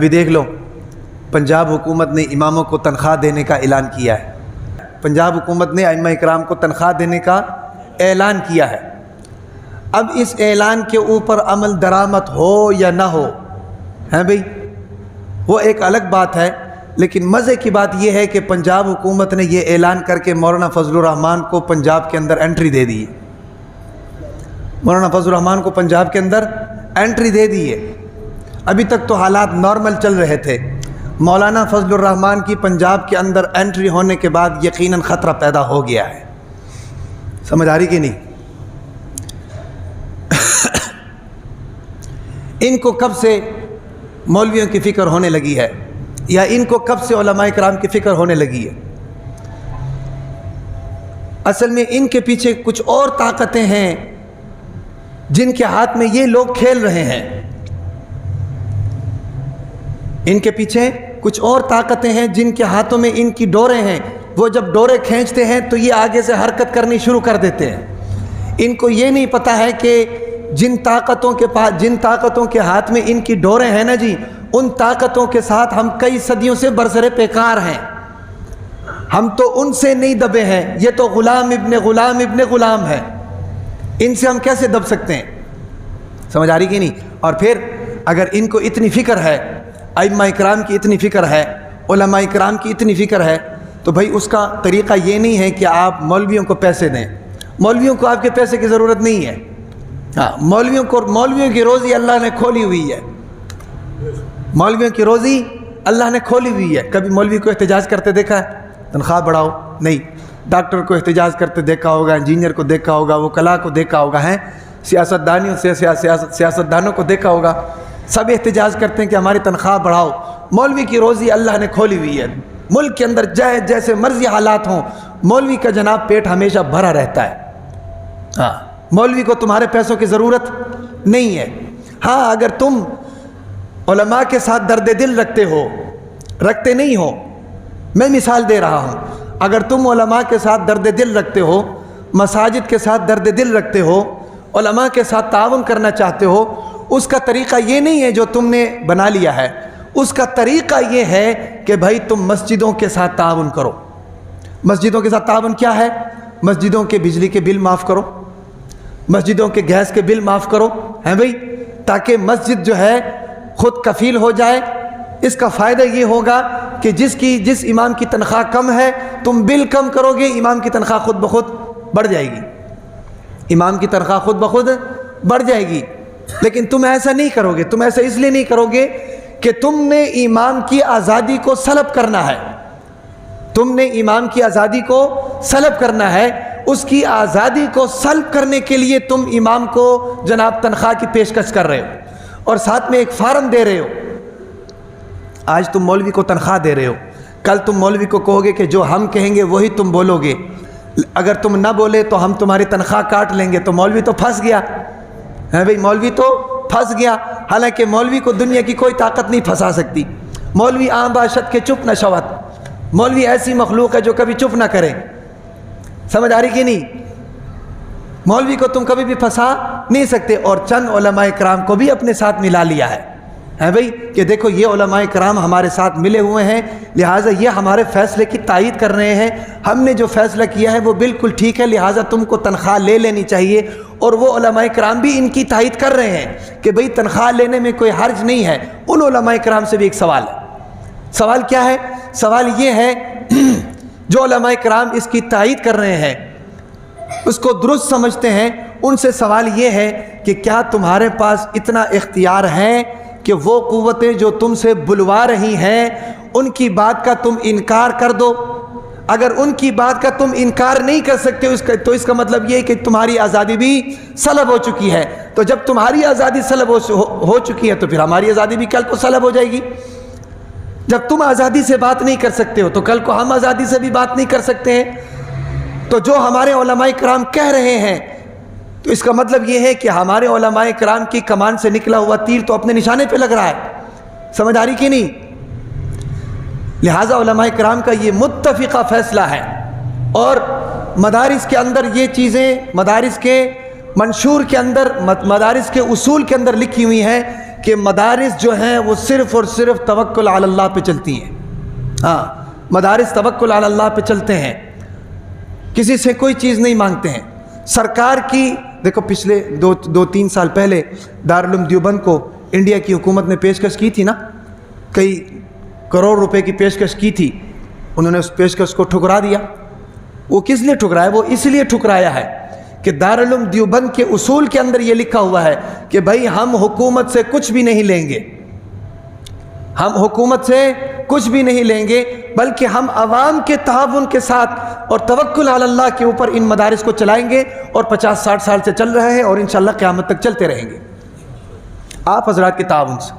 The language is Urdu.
ابھی دیکھ لو، پنجاب حکومت نے اماموں کو تنخواہ دینے کا اعلان کیا ہے۔ پنجاب حکومت نے ائمہ اکرام کو تنخواہ دینے کا اعلان کیا ہے۔ اب اس اعلان کے اوپر عمل درآمد ہو یا نہ ہو ہیں بھئی، وہ ایک الگ بات ہے، لیکن مزے کی بات یہ ہے کہ پنجاب حکومت نے یہ اعلان کر کے مولانا فضل الرحمان کو پنجاب کے اندر انٹری دے دی ہے۔ مولانا فضل الرحمان کو پنجاب کے اندر انٹری دے دی ہے۔ ابھی تک تو حالات نارمل چل رہے تھے، مولانا فضل الرحمان کی پنجاب کے اندر انٹری ہونے کے بعد یقیناً خطرہ پیدا ہو گیا ہے۔ سمجھ آ رہی کہ نہیں؟ ان کو کب سے مولویوں کی فکر ہونے لگی ہے، یا ان کو کب سے علماء کرام کی فکر ہونے لگی ہے؟ اصل میں ان کے پیچھے کچھ اور طاقتیں ہیں جن کے ہاتھ میں یہ لوگ کھیل رہے ہیں۔ ان کے پیچھے کچھ اور طاقتیں ہیں جن کے ہاتھوں میں ان کی ڈوریں ہیں۔ وہ جب ڈوریں کھینچتے ہیں تو یہ آگے سے حرکت کرنی شروع کر دیتے ہیں۔ ان کو یہ نہیں پتہ ہے کہ جن طاقتوں کے ہاتھ میں ان کی ڈوریں ہیں نا جی، ان طاقتوں کے ساتھ ہم کئی صدیوں سے برسر پیکار ہیں۔ ہم تو ان سے نہیں دبے ہیں، یہ تو غلام ابن غلام ابن غلام ہے۔ ان سے ہم کیسے دب سکتے ہیں؟ سمجھ آ رہی کہ نہیں؟ اور پھر اگر ان کو اتنی فکر ہے، ائمہ اکرام کی اتنی فکر ہے، علماء اکرام کی اتنی فکر ہے، تو بھائی اس کا طریقہ یہ نہیں ہے کہ آپ مولویوں کو پیسے دیں۔ مولویوں کو آپ کے پیسے کی ضرورت نہیں ہے۔ ہاں، مولویوں کی روزی اللہ نے کھولی ہوئی ہے۔ مولویوں کی روزی اللہ نے کھولی ہوئی ہے۔ کبھی مولوی کو احتجاج کرتے دیکھا ہے تنخواہ بڑھاؤ؟ نہیں۔ ڈاکٹر کو احتجاج کرتے دیکھا ہوگا، انجینئر کو دیکھا ہوگا، وکلاء کو دیکھا ہوگا، ہیں سیاستدانوں کو دیکھا ہوگا، سب احتجاج کرتے ہیں کہ ہماری تنخواہ بڑھاؤ۔ مولوی کی روزی اللہ نے کھولی ہوئی ہے۔ ملک کے اندر جیسے مرضی حالات ہوں، مولوی کا جناب پیٹ ہمیشہ بھرا رہتا ہے۔ ہاں، مولوی کو تمہارے پیسوں کی ضرورت نہیں ہے۔ ہاں، اگر تم علماء کے ساتھ درد دل رکھتے نہیں ہو، میں مثال دے رہا ہوں، اگر تم علماء کے ساتھ درد دل رکھتے ہو، مساجد کے ساتھ درد دل رکھتے ہو، علماء کے ساتھ تعاون کرنا چاہتے ہو، اس کا طریقہ یہ نہیں ہے جو تم نے بنا لیا ہے۔ اس کا طریقہ یہ ہے کہ بھائی تم مسجدوں کے ساتھ تعاون کرو۔ مسجدوں کے ساتھ تعاون کیا ہے؟ مسجدوں کے بجلی کے بل معاف کرو، مسجدوں کے گیس کے بل معاف کرو، ہیں بھائی، تاکہ مسجد جو ہے خود کفیل ہو جائے۔ اس کا فائدہ یہ ہوگا کہ جس امام کی تنخواہ کم ہے، تم بل کم کرو گے، امام کی تنخواہ خود بخود بڑھ جائے گی۔ امام کی تنخواہ خود بخود بڑھ جائے گی۔ لیکن تم ایسا نہیں کرو گے۔ تم ایسا اس لیے نہیں کرو گے کہ تم نے امام کی آزادی کو سلب کرنا ہے۔ تم نے امام کی آزادی کو سلب کرنا ہے۔ اس کی آزادی کو سلب کرنے کے لیے تم امام کو جناب تنخواہ کی پیشکش کر رہے ہو، اور ساتھ میں ایک فارم دے رہے ہو۔ آج تم مولوی کو تنخواہ دے رہے ہو، کل تم مولوی کو کہو گے کہ جو ہم کہیں گے وہی تم بولو گے، اگر تم نہ بولے تو ہم تمہاری تنخواہ کاٹ لیں گے۔ تو مولوی تو پھنس گیا ہے بھئی، مولوی تو پھنس گیا۔ حالانکہ مولوی کو دنیا کی کوئی طاقت نہیں پھنسا سکتی۔ مولوی عام باشد کے چپ نہ شوت۔ مولوی ایسی مخلوق ہے جو کبھی چپ نہ کرے۔ سمجھ آ رہی کہ نہیں؟ مولوی کو تم کبھی بھی پھنسا نہیں سکتے۔ اور چند علماء کرام کو بھی اپنے ساتھ ملا لیا ہے بھئی، کہ دیکھو یہ علماء کرام ہمارے ساتھ ملے ہوئے ہیں، لہٰذا یہ ہمارے فیصلے کی تائید کر رہے ہیں۔ ہم نے جو فیصلہ کیا ہے وہ بالکل ٹھیک ہے، لہٰذا تم کو تنخواہ لے لینی چاہیے۔ اور وہ علماء کرام بھی ان کی تائید کر رہے ہیں کہ بھئی تنخواہ لینے میں کوئی حرج نہیں ہے۔ ان علماء کرام سے بھی ایک سوال ہے۔ سوال کیا ہے؟ سوال یہ ہے، جو علماء کرام اس کی تائید کر رہے ہیں، اس کو درست سمجھتے ہیں، ان سے سوال یہ ہے کہ کیا تمہارے پاس اتنا اختیار ہے کہ وہ قوتیں جو تم سے بلوا رہی ہیں ان کی بات کا تم انکار کر دو؟ اگر ان کی بات کا تم انکار نہیں کر سکتے تو اس کا مطلب یہ ہے کہ تمہاری آزادی بھی سلب ہو چکی ہے۔ تو جب تمہاری آزادی سلب ہو چکی ہے تو پھر ہماری آزادی بھی کل کو سلب ہو جائے گی۔ جب تم آزادی سے بات نہیں کر سکتے ہو تو کل کو ہم آزادی سے بھی بات نہیں کر سکتے ہیں۔ تو جو ہمارے علماء کرام کہہ رہے ہیں، تو اس کا مطلب یہ ہے کہ ہمارے علماء کرام کی کمان سے نکلا ہوا تیر تو اپنے نشانے پہ لگ رہا ہے۔ سمجھ آ رہی کہ نہیں؟ لہٰذا علماء کرام کا یہ متفقہ فیصلہ ہے، اور مدارس کے اندر یہ چیزیں، مدارس کے منشور کے اندر، مدارس کے اصول کے اندر لکھی ہوئی ہیں کہ مدارس جو ہیں وہ صرف اور صرف توکل علی اللہ پہ چلتی ہیں. ہاں مدارس توکل علی اللہ پہ چلتے ہیں, کسی سے کوئی چیز نہیں مانگتے ہیں. سرکار کی دیکھو پچھلے دو تین سال پہلے دارالعلوم دیوبند کو انڈیا کی حکومت نے پیشکش کی تھی نا, کئی کروڑ روپے کی پیشکش کی تھی, انہوں نے اس پیشکش کو ٹھکرا دیا. وہ کس لیے ٹھکرایا؟ وہ اس لیے ٹھکرایا ہے کہ دارالعلوم دیوبند کے اصول کے اندر یہ لکھا ہوا ہے کہ بھائی ہم حکومت سے کچھ بھی نہیں لیں گے, ہم حکومت سے کچھ بھی نہیں لیں گے, بلکہ ہم عوام کے تعاون کے ساتھ اور توکل علی اللہ کے اوپر ان مدارس کو چلائیں گے, اور 50-60 سال سے چل رہے ہیں اور انشاءاللہ قیامت تک چلتے رہیں گے آپ حضرات کے تعاون سے.